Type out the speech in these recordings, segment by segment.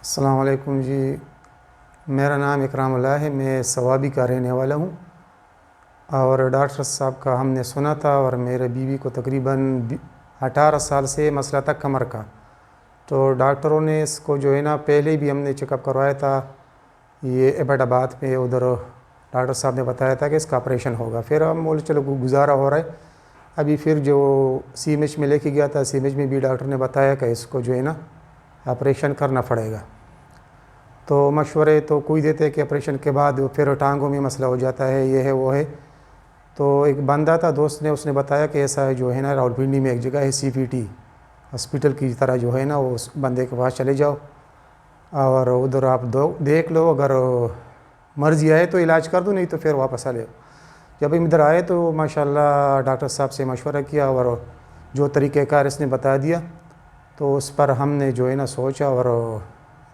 अस्सलाम वालेकुम जी, मेरा नाम इकरामुल्लाह है। मैं सवाबी का रहने वाला हूँ और डॉक्टर साहब का हमने सुना था और मेरे बीवी को तकरीबन 18 साल से मसला था कमर का। तो डॉक्टरों ने इसको जो है ना, पहले भी हमने चेकअप करवाया था ये एबटाबाद में, उधर डॉक्टर साहब ने बताया था कि इसका ऑपरेशन होगा। फिर हम बोले चलो गुजारा हो रहा है। अभी फिर जो CMH में लेके गया था, CMH में भी डॉक्टर ने बताया कि इसको जो है ना ऑपरेशन करना पड़ेगा। तो मशवरे तो कोई देते हैं कि ऑपरेशन के बाद फिर टांगों में मसला हो जाता है, ये है वो है। तो एक बंदा था दोस्त ने, उसने बताया कि ऐसा जो है ना रावलपिंडी में एक जगह है CPT हॉस्पिटल की तरह जो है ना, वो उस बंदे के पास चले जाओ और उधर आप देख लो, अगर मर्ज़ी आए तो इलाज कर दो, नहीं तो फिर वापस आ ले। जब हम इधर आए तो माशाल्लाह डॉक्टर साहब से मशवरा किया और जो तरीक़ेकार इसने बता दिया तो उस पर हमने जो है ना सोचा और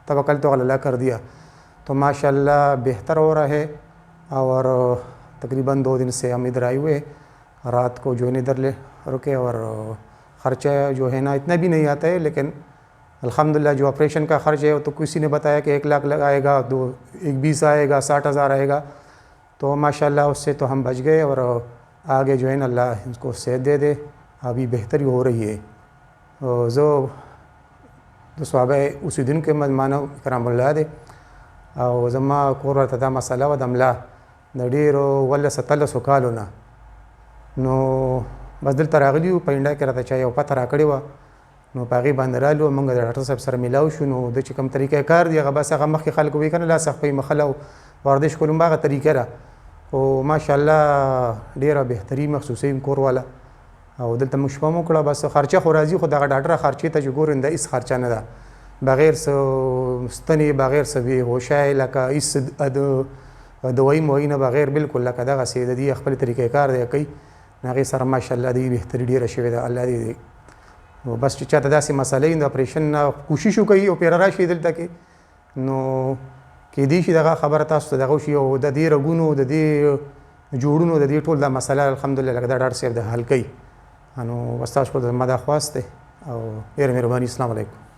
तवक्कल तो अल्लाह कर दिया। तो माशाल्लाह बेहतर हो रहा है और तकरीबन 2 दिन से हम इधर आए हुए। रात को जो है इधर ले रुके और ख़र्चा जो है ना इतना भी नहीं आता है, लेकिन अल्हम्दुलिल्लाह जो ऑपरेशन का ख़र्च है वो तो किसी ने बताया कि 1 लाख लगाएगा, 20 आएगा, 60,000 आएगा। तो माशाल्लाह उससे तो हम बच गए और आगे जो है ना अल्लाह इनको सेहत दे दे, अभी बेहतरी हो रही है। जो स्वाब उसी दिन के मानो करामुल्लाह दे और जमा कोर तदा मसला व दमला नडीरो वल्ला सतल सुकालो ना नो बदल तरागली पैंडा के रहता चाहिए पता राकड़ी व नो पागी बंदरालो मंग डॉक्टर साहब सर मिलाओ शुनो द चिकम तरीका कार दिया बस अगर मख खल को भी करना ला सख मखलाओ वर्दिश को लंबा तरीका रहा ओ माशाल्लाह डेरा बेहतरी मखसूसी कोर वाला और दलता मुशबा कड़ा बस खर्चा हो राजी खुदा का डॉक्टर खर्चे था जो गोरिंदा इस खर्चा न था बग़ैर स्तनी बग़ैर सभी होशाए लका इस दवाई मोई न बग़ैर बिल्कुल लका दगा से दी अखबल तरीक़े कार दे कई नागे सर माशाल्लाह दी बेहतरी डी रशे दा अल्लाह दी वो बस चाहता दा से मसले इन ऑपरेशन ना कोशिश कई ओपेरा राशि दलता के नो के दी शी दगा खबर था तो दगा शी ओ द दी रगुनो द दी जोड़नो द दी टोल दा मसला अल्हम्दुलिल्लाह लगा डॉक्टर साहब द हल कई अनु वस्ताश को मदा ख्वास्ते और मेहरबानी। अस्सलाम वालेकुम।